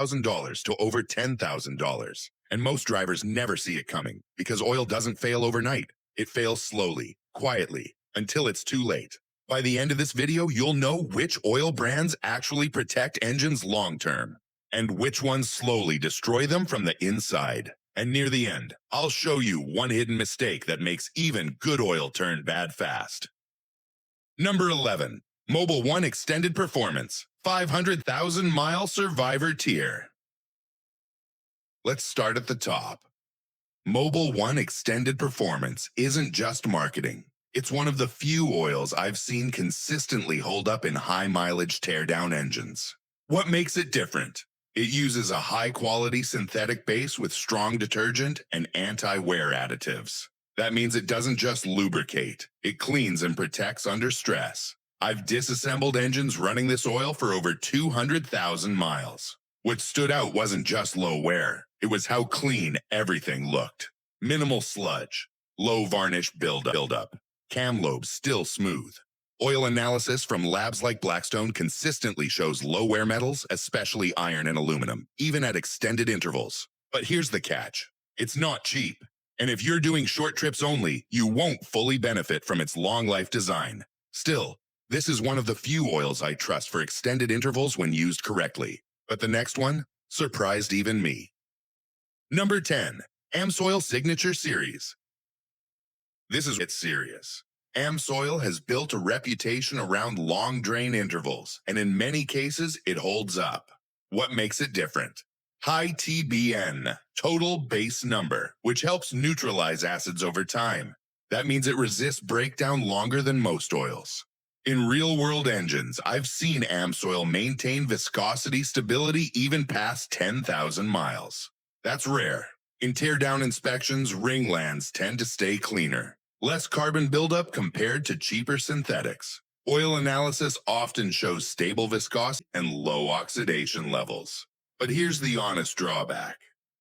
$1,000 to over $10,000. And most drivers never see it coming because oil doesn't fail overnight. It fails slowly, quietly, until it's too late. By the end of this video, you'll know which oil brands actually protect engines long-term and which ones slowly destroy them from the inside. And near the end, I'll show you one hidden mistake that makes even good oil turn bad fast. Number 11. Mobil 1 Extended Performance 500,000 Mile Survivor Tier. Let's start at the top. Mobil 1 Extended Performance isn't just marketing. It's one of the few oils I've seen consistently hold up in high-mileage teardown engines. What makes it different? It uses a high-quality synthetic base with strong detergent and anti-wear additives. That means it doesn't just lubricate, it cleans and protects under stress. I've disassembled engines running this oil for over 200,000 miles. What stood out wasn't just low wear, it was how clean everything looked. Minimal sludge, low varnish buildup, cam lobes still smooth. Oil analysis from labs like Blackstone consistently shows low wear metals, especially iron and aluminum, even at extended intervals. But here's the catch. It's not cheap. And if you're doing short trips only, you won't fully benefit from its long life design. Still, this is one of the few oils I trust for extended intervals when used correctly. But the next one surprised even me. Number 10. AMSOIL Signature Series. This is it's serious. AMSOIL has built a reputation around long drain intervals, and in many cases, it holds up. What makes it different? High TBN, total base number, which helps neutralize acids over time. That means it resists breakdown longer than most oils. In real-world engines, I've seen AMSOIL maintain viscosity stability even past 10,000 miles. That's rare. In teardown inspections, ringlands tend to stay cleaner. Less carbon buildup compared to cheaper synthetics. Oil analysis often shows stable viscosity and low oxidation levels. But here's the honest drawback.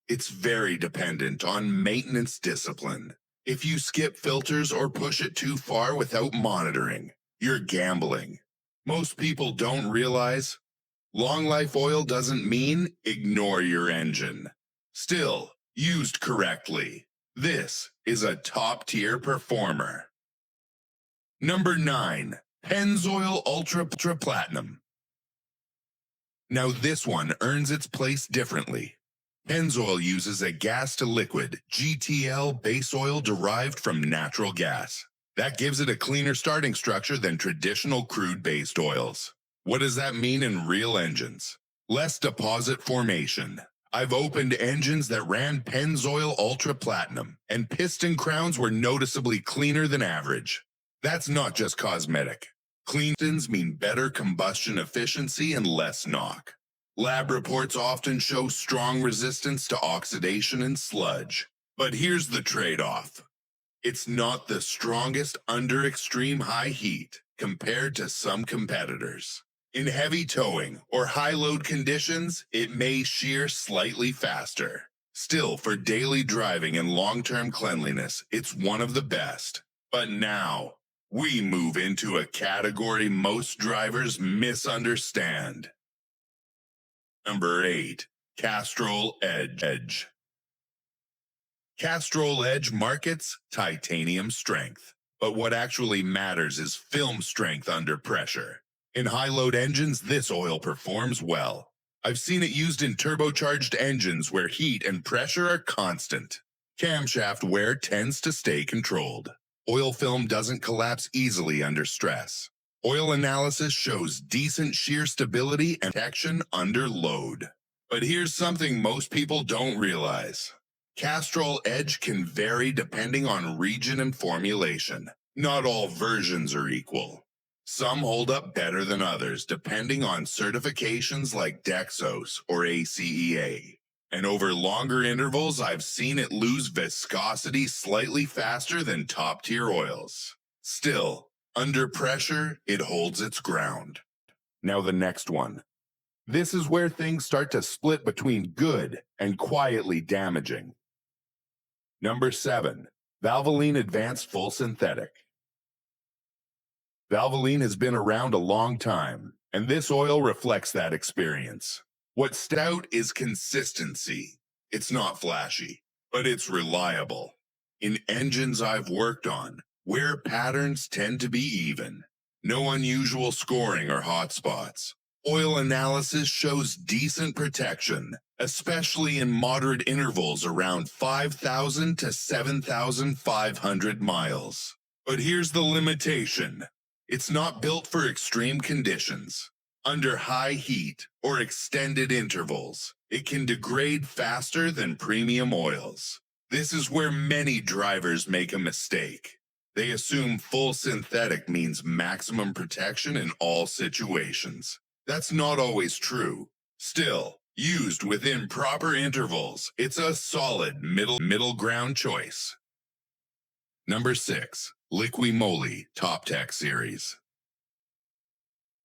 It's very dependent on maintenance discipline. If you skip filters or push it too far without monitoring, you're gambling. Most people don't realize long life oil doesn't mean ignore your engine. Still, used correctly, this is a top-tier performer. Number 9. Pennzoil Ultra Platinum. Now this one earns its place differently. Pennzoil uses a gas-to-liquid (GTL) base oil derived from natural gas. That gives it a cleaner starting structure than traditional crude-based oils. What does that mean in real engines? Less deposit formation. I've opened engines that ran Pennzoil Ultra Platinum, and piston crowns were noticeably cleaner than average. That's not just cosmetic. Clean pistons mean better combustion efficiency and less knock. Lab reports often show strong resistance to oxidation and sludge. But here's the trade-off. It's not the strongest under extreme high heat compared to some competitors. In heavy towing or high-load conditions, it may shear slightly faster. Still, for daily driving and long-term cleanliness, it's one of the best. But now, we move into a category most drivers misunderstand. Number 8. Castrol Edge. Castrol Edge markets titanium strength, but what actually matters is film strength under pressure. In high-load engines, this oil performs well. I've seen it used in turbocharged engines where heat and pressure are constant. Camshaft wear tends to stay controlled. Oil film doesn't collapse easily under stress. Oil analysis shows decent shear stability and protection under load. But here's something most people don't realize. Castrol Edge can vary depending on region and formulation. Not all versions are equal. Some hold up better than others depending on certifications like Dexos or ACEA. And over longer intervals, I've seen it lose viscosity slightly faster than top-tier oils. Still, under pressure, it holds its ground. Now the next one. This is where things start to split between good and quietly damaging. Number 7. Valvoline Advanced Full Synthetic. Valvoline has been around a long time, and this oil reflects that experience. What stood out is consistency. It's not flashy, but it's reliable. In engines I've worked on, wear patterns tend to be even. No unusual scoring or hotspots. Oil analysis shows decent protection, especially in moderate intervals around 5,000 to 7,500 miles. But here's the limitation. It's not built for extreme conditions. Under high heat or extended intervals, it can degrade faster than premium oils. This is where many drivers make a mistake. They assume full synthetic means maximum protection in all situations. That's not always true. Still, used within proper intervals, it's a solid middle ground choice. Number 6. Liqui Moly Top Tech Series.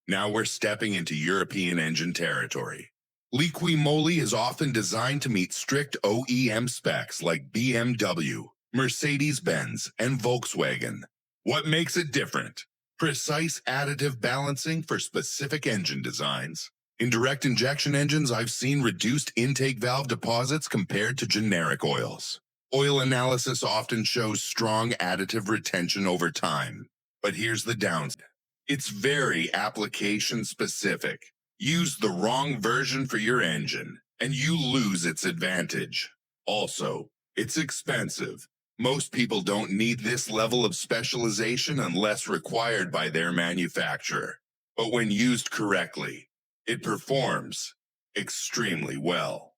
Now we're stepping into European engine territory. Liqui Moly is often designed to meet strict OEM specs like BMW, Mercedes-Benz, and Volkswagen. What makes it different? Precise additive balancing for specific engine designs. In direct injection engines, I've seen reduced intake valve deposits compared to generic oils. Oil analysis often shows strong additive retention over time. But here's the downside. It's very application specific. Use the wrong version for your engine, and you lose its advantage. Also, it's expensive. Most people don't need this level of specialization unless required by their manufacturer. But when used correctly, it performs extremely well.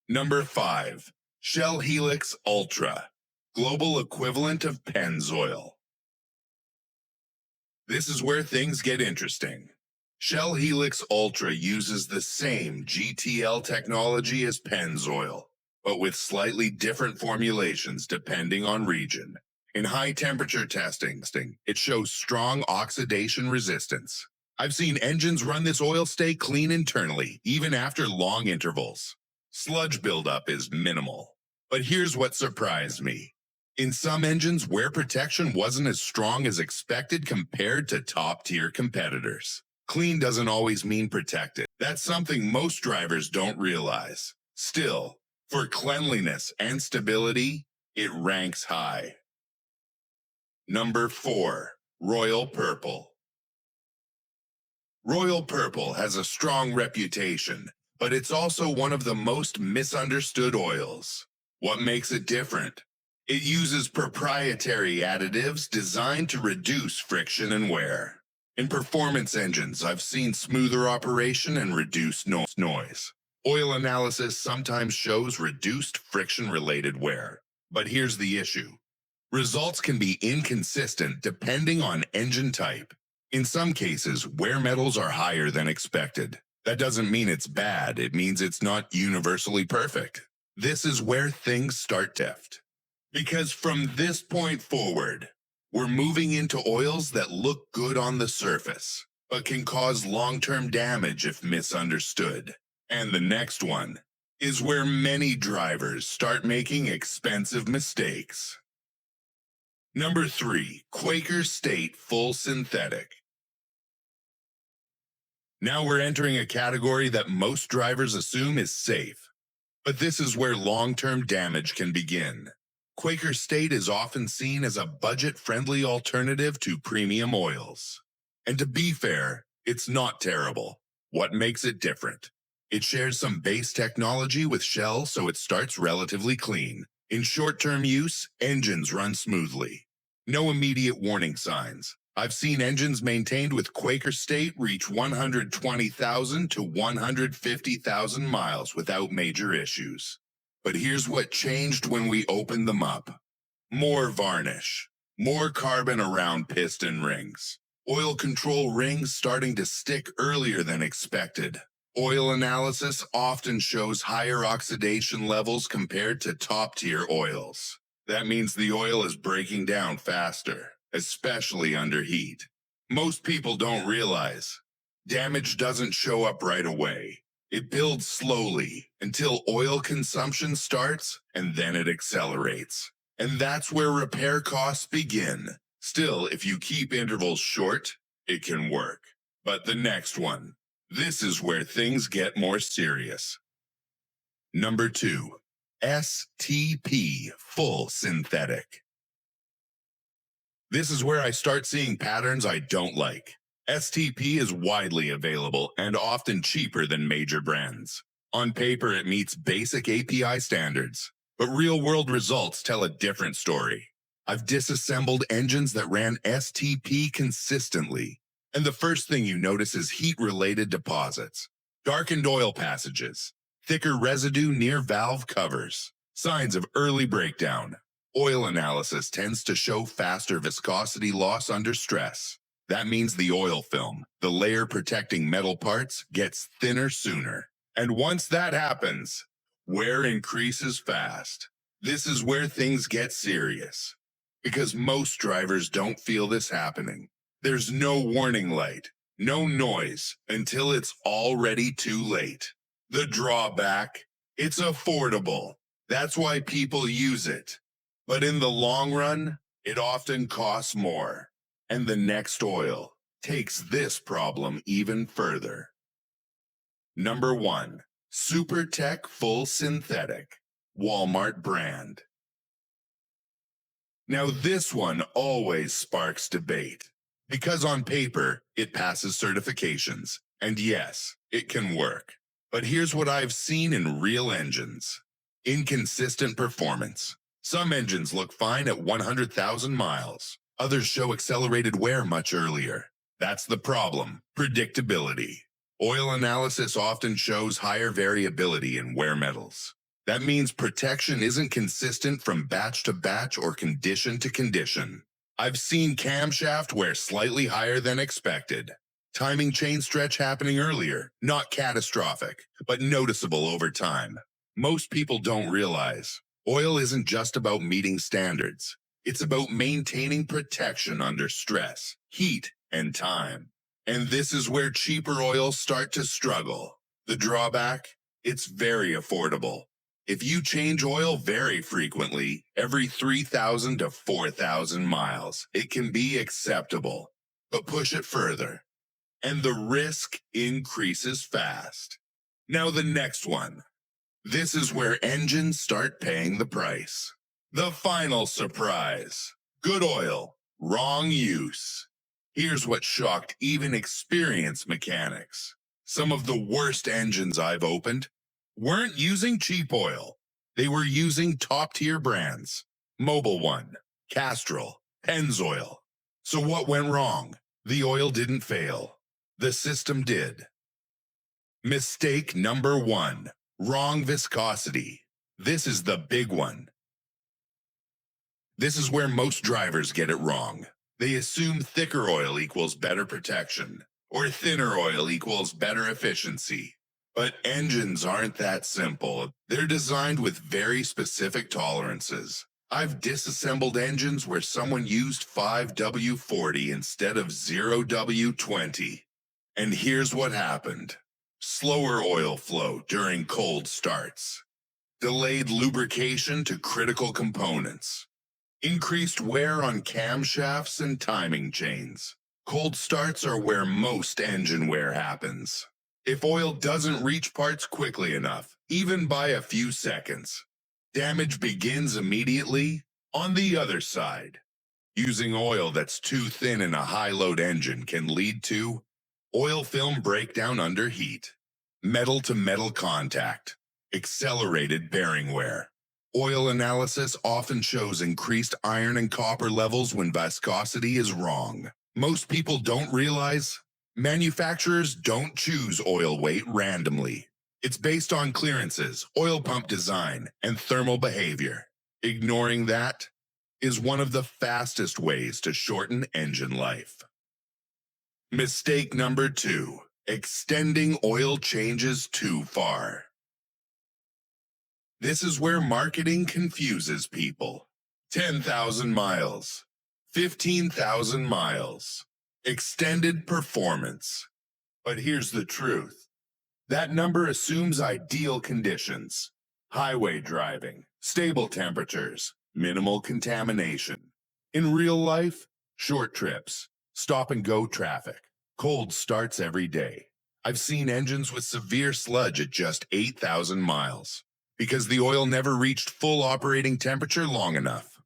Number 5. Shell Helix Ultra, global equivalent of Pennzoil. This is where things get interesting. Shell Helix Ultra uses the same GTL technology as Pennzoil, but with slightly different formulations depending on region. In high-temperature testing, it shows strong oxidation resistance. I've seen engines run this oil stay clean internally, even after long intervals. Sludge buildup is minimal. But here's what surprised me. In some engines, wear protection wasn't as strong as expected compared to top-tier competitors. Clean doesn't always mean protected. That's something most drivers don't realize. Still, for cleanliness and stability, it ranks high. Number 4. Royal Purple. Royal Purple has a strong reputation, but it's also one of the most misunderstood oils. What makes it different? It uses proprietary additives designed to reduce friction and wear. In performance engines, I've seen smoother operation and reduced noise. Oil analysis sometimes shows reduced friction-related wear. But here's the issue. Results can be inconsistent depending on engine type. In some cases, wear metals are higher than expected. That doesn't mean it's bad, it means it's not universally perfect. This is where things start to shift. Because from this point forward, we're moving into oils that look good on the surface, but can cause long-term damage if misunderstood. And the next one is where many drivers start making expensive mistakes. Number 3. Quaker State Full Synthetic. Now we're entering a category that most drivers assume is safe, but this is where long-term damage can begin. Quaker State is often seen as a budget-friendly alternative to premium oils. And to be fair, it's not terrible. What makes it different? It shares some base technology with Shell, so it starts relatively clean. In short-term use, engines run smoothly. No immediate warning signs. I've seen engines maintained with Quaker State reach 120,000 to 150,000 miles without major issues. But here's what changed when we opened them up. More varnish. More carbon around piston rings. Oil control rings starting to stick earlier than expected. Oil analysis often shows higher oxidation levels compared to top-tier oils. That means the oil is breaking down faster, especially under heat. Most people don't realize damage doesn't show up right away. It builds slowly until oil consumption starts, and then it accelerates. And that's where repair costs begin. Still, if you keep intervals short, it can work. But the next one, This is where things get more serious. Number 2. STP, full synthetic. This is where I start seeing patterns I don't like. STP is widely available and often cheaper than major brands. On paper, it meets basic API standards, but real-world results tell a different story. I've disassembled engines that ran STP consistently, and the first thing you notice is heat-related deposits, darkened oil passages, thicker residue near valve covers, signs of early breakdown. Oil analysis tends to show faster viscosity loss under stress. That means the oil film, the layer protecting metal parts, gets thinner sooner. And once that happens, wear increases fast. This is where things get serious, because most drivers don't feel this happening. There's no warning light, no noise, until it's already too late. The drawback? It's affordable. That's why people use it. But in the long run, it often costs more. And the next oil takes this problem even further. Number 1. SuperTech Full Synthetic, Walmart brand. Now this one always sparks debate, because on paper, it passes certifications, and yes, it can work. But here's what I've seen in real engines. Inconsistent performance. Some engines look fine at 100,000 miles. Others show accelerated wear much earlier. That's the problem, predictability. Oil analysis often shows higher variability in wear metals. That means protection isn't consistent from batch to batch or condition to condition. I've seen camshaft wear slightly higher than expected. Timing chain stretch happening earlier, not catastrophic, but noticeable over time. Most people don't realize oil isn't just about meeting standards. It's about maintaining protection under stress, heat, and time. And this is where cheaper oils start to struggle. The drawback? It's very affordable. If you change oil very frequently, every 3,000 to 4,000 miles, it can be acceptable. But push it further, and the risk increases fast. Now the next one. This is where engines start paying the price. The final surprise. Good oil, wrong use. Here's what shocked even experienced mechanics. Some of the worst engines I've opened weren't using cheap oil. They were using top-tier brands. Mobil One, Castrol, Pennzoil. So what went wrong? The oil didn't fail. The system did. Mistake number 1. Wrong viscosity. This is the big one. This is where most drivers get it wrong. They assume thicker oil equals better protection, or thinner oil equals better efficiency. But engines aren't that simple. They're designed with very specific tolerances. I've disassembled engines where someone used 5W40 instead of 0W20. And here's what happened. Slower oil flow during cold starts. Delayed lubrication to critical components. Increased wear on camshafts and timing chains. Cold starts are where most engine wear happens. If oil doesn't reach parts quickly enough, even by a few seconds, damage begins immediately on the other side. Using oil that's too thin in a high-load engine can lead to oil film breakdown under heat, metal-to-metal contact, accelerated bearing wear. Oil analysis often shows increased iron and copper levels when viscosity is wrong. Most people don't realize manufacturers don't choose oil weight randomly. It's based on clearances, oil pump design, and thermal behavior. Ignoring that is one of the fastest ways to shorten engine life. Mistake number 2. Extending oil changes too far. This is where marketing confuses people. 10,000 miles, 15,000 miles, extended performance. But here's the truth. That number assumes ideal conditions. Highway driving, stable temperatures, minimal contamination. In real life, short trips, stop-and-go traffic, cold starts every day. I've seen engines with severe sludge at just 8,000 miles because the oil never reached full operating temperature long enough.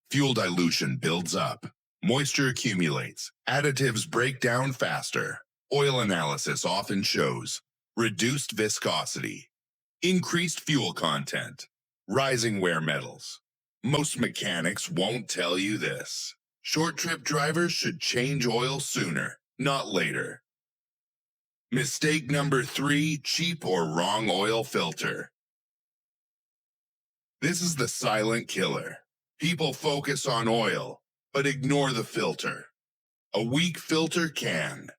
Fuel dilution builds up, moisture accumulates, additives break down faster. Oil analysis often shows reduced viscosity, increased fuel content, rising wear metals. Most mechanics won't tell you this. Short trip drivers should change oil sooner, not later. Mistake number 3, cheap or wrong oil filter. This is the silent killer. People focus on oil, but ignore the filter. A weak filter can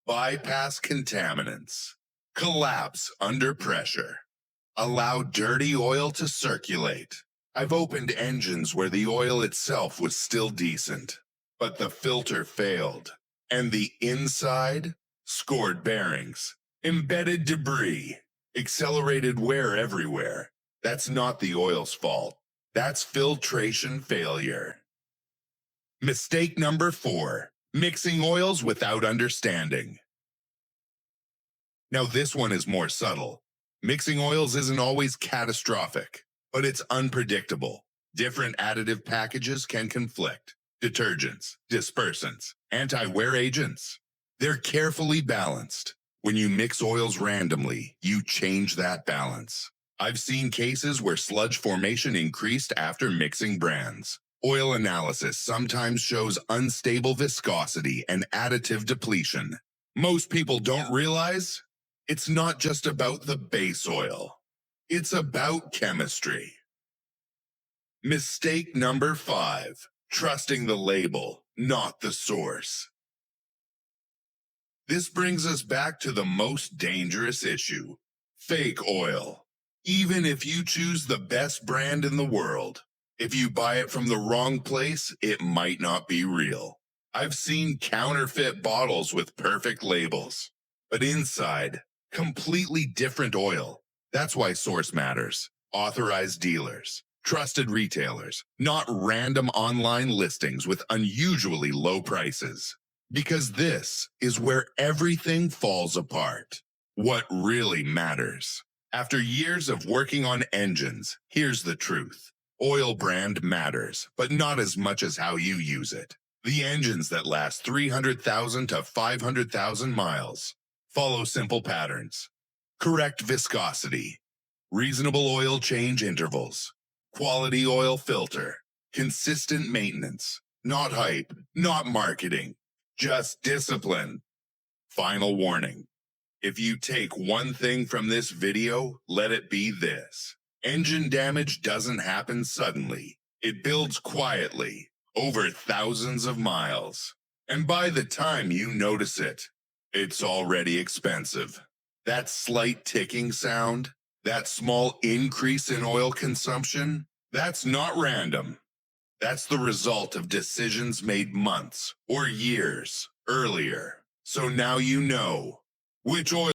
bypass contaminants, collapse under pressure, allow dirty oil to circulate. I've opened engines where the oil itself was still decent, but the filter failed, and the inside? Scored bearings, embedded debris, accelerated wear everywhere. That's not the oil's fault. That's filtration failure. Mistake number 4, mixing oils without understanding. Now this one is more subtle. Mixing oils isn't always catastrophic, but it's unpredictable. Different additive packages can conflict. Detergents, dispersants, anti-wear agents. They're carefully balanced. When you mix oils randomly, you change that balance. I've seen cases where sludge formation increased after mixing brands. Oil analysis sometimes shows unstable viscosity and additive depletion. Most people don't realize it's not just about the base oil. It's about chemistry. Mistake number 5, trusting the label, not the source. This brings us back to the most dangerous issue, fake oil. Even if you choose the best brand in the world, if you buy it from the wrong place, it might not be real. I've seen counterfeit bottles with perfect labels, but inside, completely different oil. That's why source matters. Authorized dealers, trusted retailers, not random online listings with unusually low prices. Because this is where everything falls apart. What really matters. After years of working on engines, here's the truth. Oil brand matters, but not as much as how you use it. The engines that last 300,000 to 500,000 miles follow simple patterns. Correct viscosity, reasonable oil change intervals, quality oil filter, consistent maintenance, not hype, not marketing. Just discipline. Final warning. If you take one thing from this video, let it be this. Engine damage doesn't happen suddenly. It builds quietly, over thousands of miles. And by the time you notice it, it's already expensive. That slight ticking sound, that small increase in oil consumption, that's not random. That's the result of decisions made months or years earlier. So now you know which oil